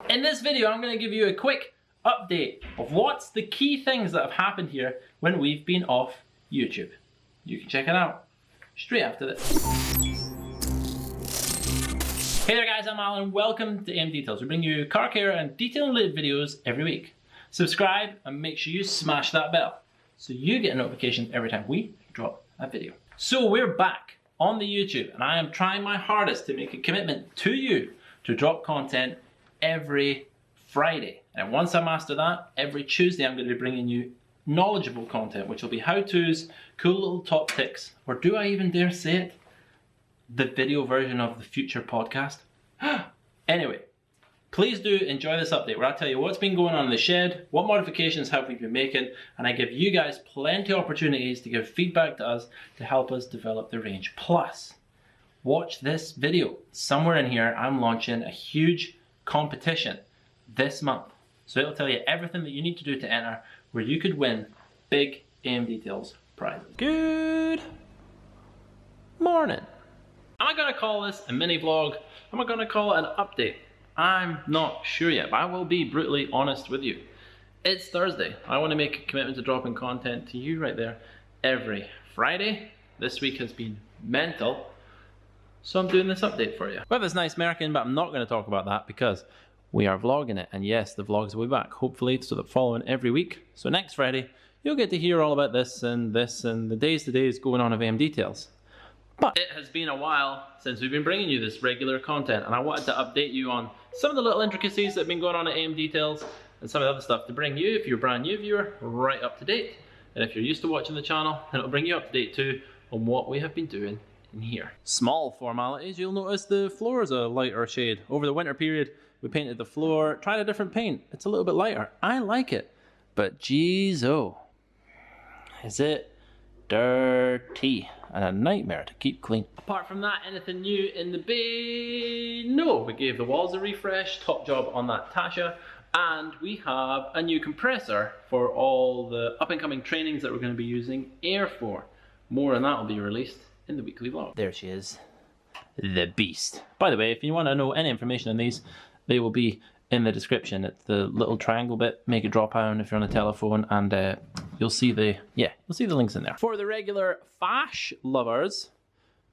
In this video, I'm going to give you a quick update of what's the key things that have happened here when we've been off YouTube. You can check it out straight after this. Hey there guys, I'm Alan. Welcome to AMDetails. We bring you car care and detail related videos every week. Subscribe and make sure you smash that bell so you get a notification every time we drop a video. So we're back on the YouTube and I am trying my hardest to make a commitment to you to drop content every Friday. And once I master that, every Tuesday I'm going to be bringing you knowledgeable content, which will be how-tos, cool little top tips, or do I even dare say it? The video version of the future podcast. Anyway, please do enjoy this update where I tell you what's been going on in the shed, what modifications have we been making, and I give you guys plenty of opportunities to give feedback to us to help us develop the range. Plus, watch this video. Somewhere in here, I'm launching a huge competition this month. So it'll tell you everything that you need to do to enter where you could win big AMDetails prizes. Good morning. Am I gonna call this a mini vlog? Am I gonna call it an update? I'm not sure yet, but I will be brutally honest with you. It's Thursday. I want to make a commitment to dropping content to you right there every Friday. This week has been mental, so I'm doing this update for you. We have this nice American, but I'm not going to talk about that because we are vlogging it, and yes, the vlogs will be back, hopefully, so that following every week. So next Friday, you'll get to hear all about this and the days to days going on of AMDetails. But it has been a while since we've been bringing you this regular content, and I wanted to update you on some of the little intricacies that have been going on at AMDetails and some of the other stuff to bring you, if you're a brand new viewer, right up to date. And if you're used to watching the channel, then it'll bring you up to date too on what we have been doing in here. Small formalities, you'll notice the floor is a lighter shade. Over the winter period, we painted the floor, tried a different paint. It's a little bit lighter. I like it, but geez, oh, is it dirty and a nightmare to keep clean. Apart from that, anything new in the bay? No, we gave the walls a refresh, top job on that Tasha, and we have a new compressor for all the up and coming trainings that we're going to be using air for. More on that will be released in the weekly vlog. There she is, the beast. By the way, if you want to know any information on these, they will be in the description. It's the little triangle bit, make it drop down if you're on a telephone, and you'll see the links in there. For the regular fash lovers,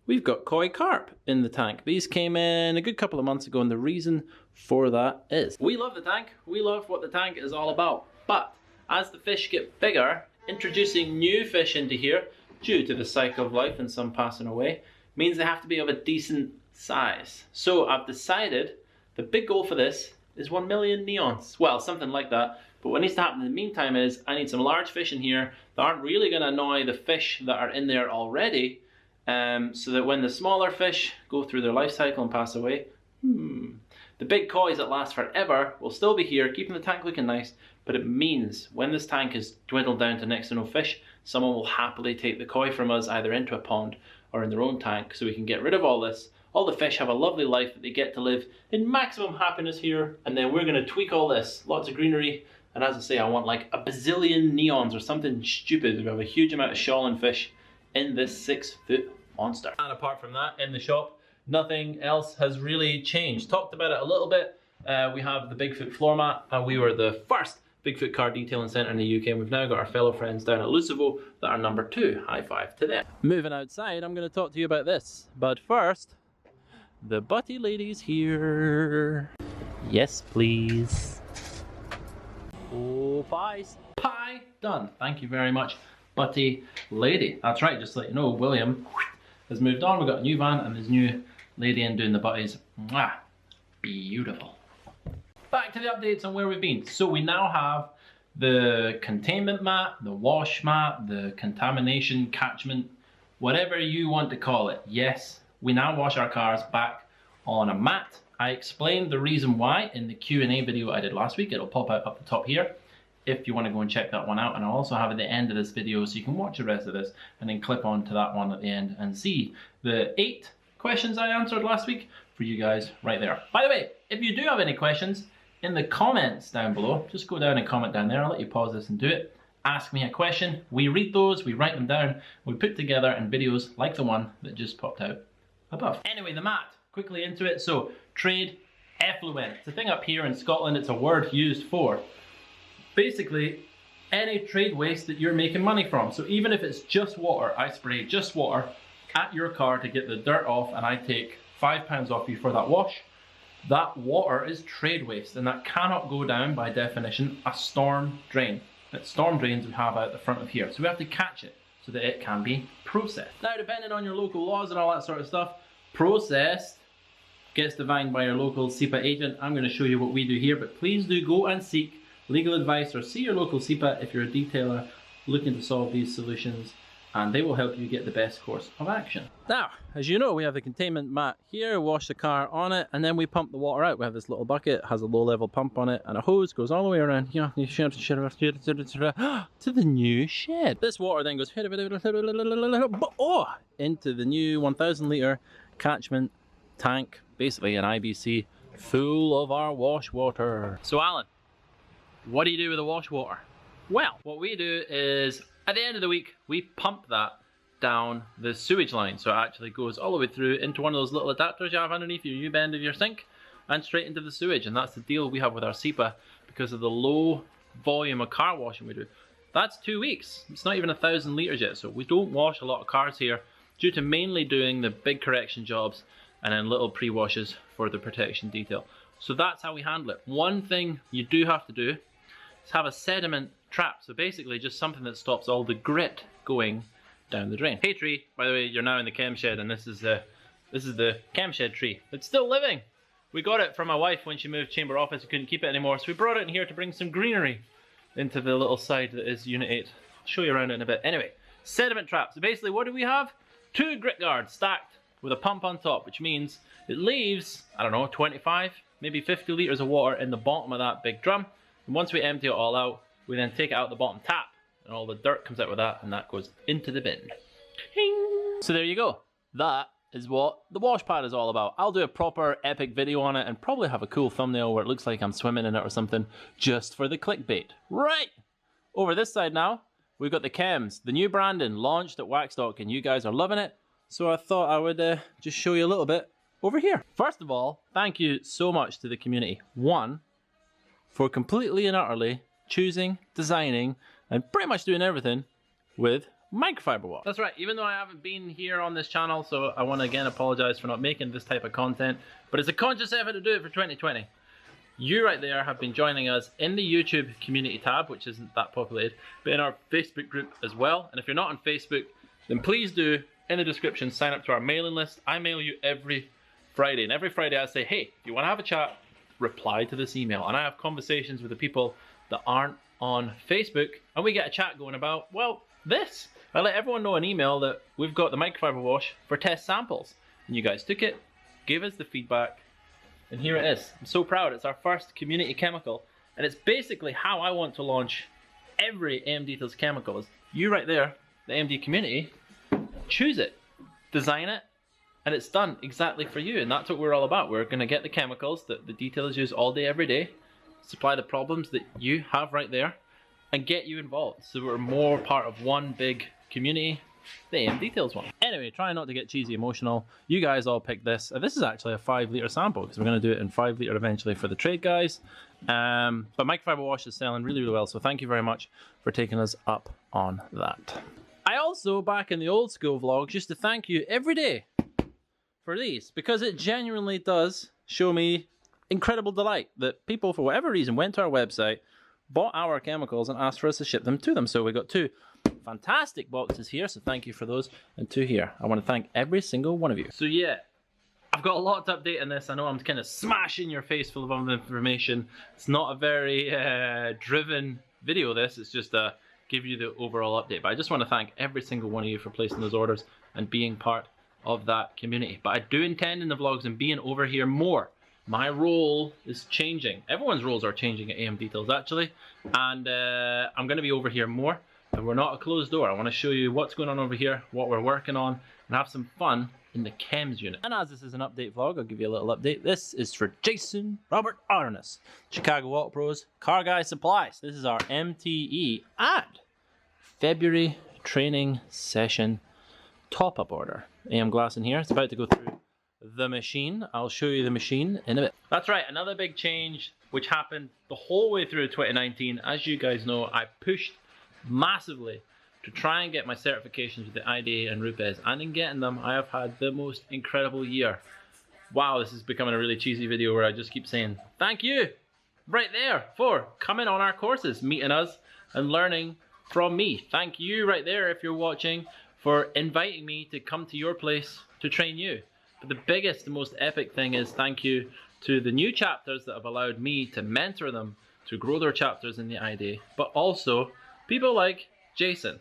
we've got koi carp in the tank. These came in a good couple of months ago, and the reason for that is we love the tank, we love what the tank is all about, but as the fish get bigger, introducing new fish into here due to the cycle of life and some passing away means they have to be of a decent size. So I've decided the big goal for this is 1 million neons. Well, something like that. But what needs to happen in the meantime is I need some large fish in here that aren't really going to annoy the fish that are in there already, so that when the smaller fish go through their life cycle and pass away, the big kois that last forever will still be here, keeping the tank looking nice, but it means when this tank is dwindled down to next to no fish, someone will happily take the koi from us either into a pond or in their own tank, so we can get rid of all this. All the fish have a lovely life that they get to live in maximum happiness here, and then we're going to tweak all this. Lots of greenery, and as I say, I want like a bazillion neons or something stupid. We have a huge amount of shawling fish in this 6-foot monster. And apart from that, in the shop, nothing else has really changed. Talked about it a little bit. We have the Bigfoot floor mat, and we were the first Bigfoot car detailing centre in the UK, and we've now got our fellow friends down at Lucevo that are number 2. High five to them. Moving outside, I'm going to talk to you about this, but first, the butty lady's here. Yes, please. Oh, pies. Pie done. Thank you very much, butty lady. That's right, just to let you know, William has moved on. We've got a new van and there's new lady in doing the butties. Mwah. Beautiful. Back to the updates on where we've been. So we now have the containment mat, the wash mat, the contamination catchment, whatever you want to call it. Yes, we now wash our cars back on a mat. I explained the reason why in the Q&A video I did last week. It'll pop out up the top here if you want to go and check that one out, and I'll also have at the end of this video so you can watch the rest of this and then clip on to that one at the end and see the 8 questions I answered last week for you guys right there. By the way, if you do have any questions, in the comments down below, just go down and comment down there. I'll let you pause this and do it. Ask me a question. We read those, we write them down, we put together in videos like the one that just popped out above. Anyway, the mat, quickly into it. So trade effluent. It's a thing up here in Scotland, it's a word used for basically any trade waste that you're making money from. So even if it's just water, I spray just water at your car to get the dirt off, and I take £5 off you for that wash. That water is trade waste, and that cannot go down, by definition, a storm drain. It's storm drains we have out the front of here. So we have to catch it so that it can be processed. Now, depending on your local laws and all that sort of stuff, processed gets defined by your local SEPA agent. I'm going to show you what we do here, but please do go and seek legal advice or see your local SEPA if you're a detailer looking to solve these solutions, and they will help you get the best course of action. Now, as you know, we have the containment mat here, wash the car on it, and then we pump the water out. We have this little bucket, has a low level pump on it, and a hose goes all the way around here to the new shed. This water then goes into the new 1,000 litre catchment tank, basically an IBC full of our wash water. So Alan, what do you do with the wash water? Well, what we do is, at the end of the week, we pump that down the sewage line. So it actually goes all the way through into one of those little adapters you have underneath your U-bend of your sink and straight into the sewage. And that's the deal we have with our SEPA because of the low volume of car washing we do. That's 2 weeks. It's not even 1,000 litres yet. So we don't wash a lot of cars here due to mainly doing the big correction jobs and then little pre-washes for the protection detail. So that's how we handle it. One thing you do have to do is have a sediment trap. So basically just something that stops all the grit going down the drain. Hey tree, by the way, you're now in the chem shed, and this is the chem shed tree. It's still living. We got it from my wife when she moved chamber office. We couldn't keep it anymore, so we brought it in here to bring some greenery into the little side that is Unit 8. I'll show you around it in a bit. Anyway, sediment trap. So basically what do we have? 2 grit guards stacked with a pump on top, which means it leaves, I don't know, 25, maybe 50 litres of water in the bottom of that big drum. And once we empty it all out, we then take it out the bottom tap, and all the dirt comes out with that, and that goes into the bin. Ding. So there you go. That is what the wash pad is all about. I'll do a proper epic video on it and probably have a cool thumbnail where it looks like I'm swimming in it or something, just for the clickbait. Right! Over this side now, we've got the chems. The new branding launched at Waxstock, and you guys are loving it. So I thought I would just show you a little bit over here. First of all, thank you so much to the community. One, for completely and utterly choosing, designing, and pretty much doing everything with microfiber wash. That's right, even though I haven't been here on this channel, so I want to again apologize for not making this type of content, but it's a conscious effort to do it for 2020. You right there have been joining us in the YouTube community tab, which isn't that populated, but in our Facebook group as well. And if you're not on Facebook, then please do, in the description, sign up to our mailing list. I mail you every Friday, and every Friday I say, hey, if you want to have a chat, reply to this email. And I have conversations with the people that aren't on Facebook, and we get a chat going about, well, this. I let everyone know in email that we've got the microfiber wash for test samples, and you guys took it, gave us the feedback, and here it is. I'm so proud. It's our first community chemical, and it's basically how I want to launch every AMDetails chemical. Is you right there, the AMD community, choose it, design it, and it's done exactly for you. And that's what we're all about. We're going to get the chemicals that the detailers use all day, every day, supply the problems that you have right there, and get you involved. So we're more part of one big community, the AMDetails one. Anyway, try not to get cheesy emotional. You guys all picked this. This is actually a 5 litre sample because we're going to do it in 5 litre eventually for the trade guys. But microfiber wash is selling really, really well. So thank you very much for taking us up on that. I also, back in the old school vlogs, used to thank you every day for these, because it genuinely does show me incredible delight that people, for whatever reason, went to our website, bought our chemicals, and asked for us to ship them to them. So we got 2 fantastic boxes here, so thank you for those, and 2 here. I want to thank every single one of you. So yeah, I've got a lot to update on this. I know I'm kind of smashing your face full of information. It's not a very driven video, this. It's just a give you the overall update. But I just want to thank every single one of you for placing those orders and being part of that community. But I do intend in the vlogs and being over here more. My role is changing. Everyone's roles are changing at AMDetails actually, and I'm going to be over here more. And we're not a closed door. I want to show you what's going on over here, what we're working on, and have some fun in the chems unit. And as this is an update vlog, I'll give you a little update. This is for Jason Robert Arness, Chicago Auto Pros, Car Guy Supplies. This is our MTE and February training session top-up order. AM glass in here. It's about to go through the machine. I'll show you the machine in a bit. That's right, another big change which happened the whole way through 2019. As you guys know, I pushed massively to try and get my certifications with the IDA and Rupes, and in getting them, I have had the most incredible year. Wow, this is becoming a really cheesy video where I just keep saying thank you right there for coming on our courses, meeting us and learning from me. Thank you right there if you're watching for inviting me to come to your place to train you. But the biggest, the most epic thing is thank you to the new chapters that have allowed me to mentor them to grow their chapters in the IDA, but also people like Jason.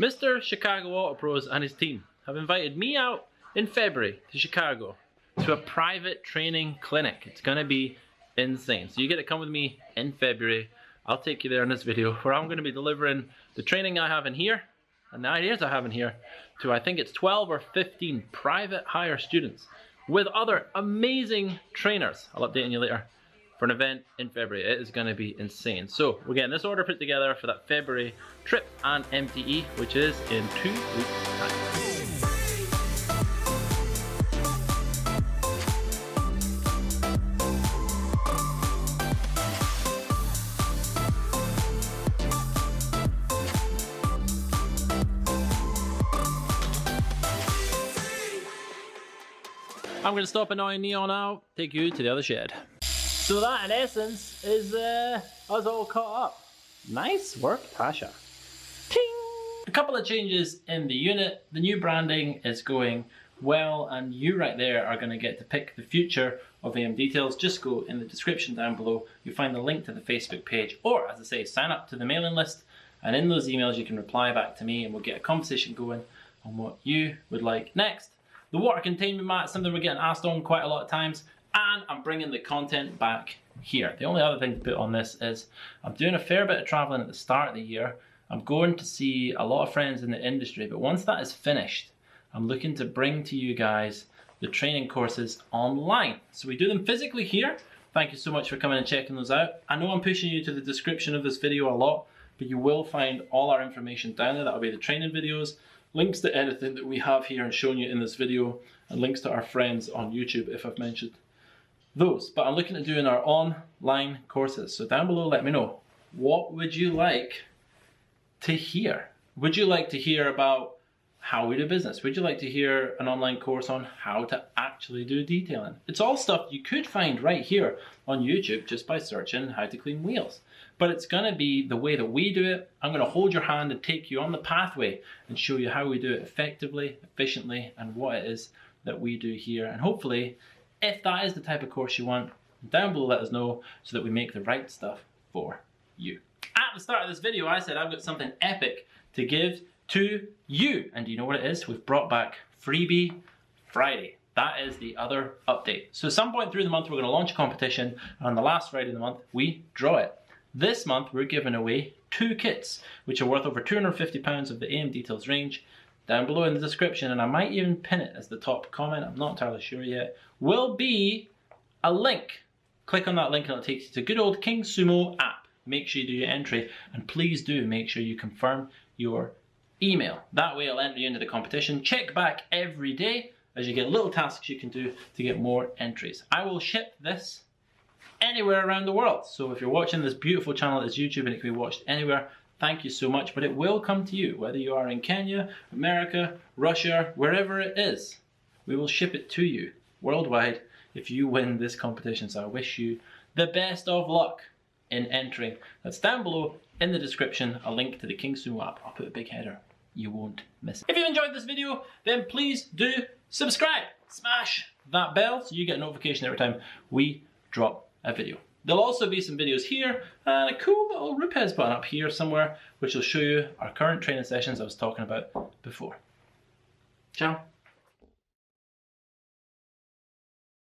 Mr. Chicago Auto Pros and his team have invited me out in February to Chicago to a private training clinic. It's gonna be insane. So you get to come with me in February. I'll take you there in this video where I'm gonna be delivering the training I have in here and the ideas I have in here to, I think it's 12 or 15 private hire students with other amazing trainers. I'll update you later. For an event in February. It is going to be insane. So we're getting this order put together for that February trip and MTE, which is in 2 weeks time. I'm going to stop annoying Neon now, take you to the other shed. So that in essence is us all caught up. Nice work, Tasha. Ting! A couple of changes in the unit. The new branding is going well, and you right there are going to get to pick the future of AMDetails. Just go in the description down below. You'll find the link to the Facebook page, or as I say, sign up to the mailing list, and in those emails you can reply back to me and we'll get a conversation going on what you would like next. The water containment mat is something we're getting asked on quite a lot of times, and I'm bringing the content back here. The only other thing to put on this is I'm doing a fair bit of traveling at the start of the year. I'm going to see a lot of friends in the industry, but once that is finished, I'm looking to bring to you guys the training courses online. So we do them physically here. Thank you so much for coming and checking those out. I know I'm pushing you to the description of this video a lot, but you will find all our information down there. That'll be the training videos, links to anything that we have here and shown you in this video, and links to our friends on YouTube if I've mentioned those. But I'm looking at doing our online courses. So down below, let me know, what would you like to hear? Would you like to hear about how we do business? Would you like to hear an online course on how to actually do detailing? It's all stuff you could find right here on YouTube just by searching how to clean wheels. But it's gonna be the way that we do it. I'm gonna hold your hand and take you on the pathway and show you how we do it effectively, efficiently, and what it is that we do here. And hopefully, if that is the type of course you want, down below let us know so that we make the right stuff for you. At the start of this video, I said I've got something epic to give to you. And do you know what it is? We've brought back Freebie Friday. That is the other update. So at some point through the month, we're going to launch a competition. And on the last Friday of the month, we draw it. This month, we're giving away 2 kits, which are worth over £250 of the AMDetails range. Down below in the description, and I might even pin it as the top comment, I'm not entirely sure yet, will be a link. Click on that link and it'll take you to good old King Sumo app. Make sure you do your entry, and please do make sure you confirm your email. That way it'll enter you into the competition. Check back every day as you get little tasks you can do to get more entries. I will ship this anywhere around the world. So if you're watching this beautiful channel that is YouTube and it can be watched anywhere, thank you so much, but it will come to you, whether you are in Kenya, America, Russia, wherever it is. We will ship it to you worldwide if you win this competition. So I wish you the best of luck in entering. That's down below in the description, a link to the King Sumo app. I'll put a big header. You won't miss it. If you enjoyed this video, then please do subscribe. Smash that bell so you get a notification every time we drop a video. There'll also be some videos here and a cool little Rupes button up here somewhere, which will show you our current training sessions I was talking about before. Ciao.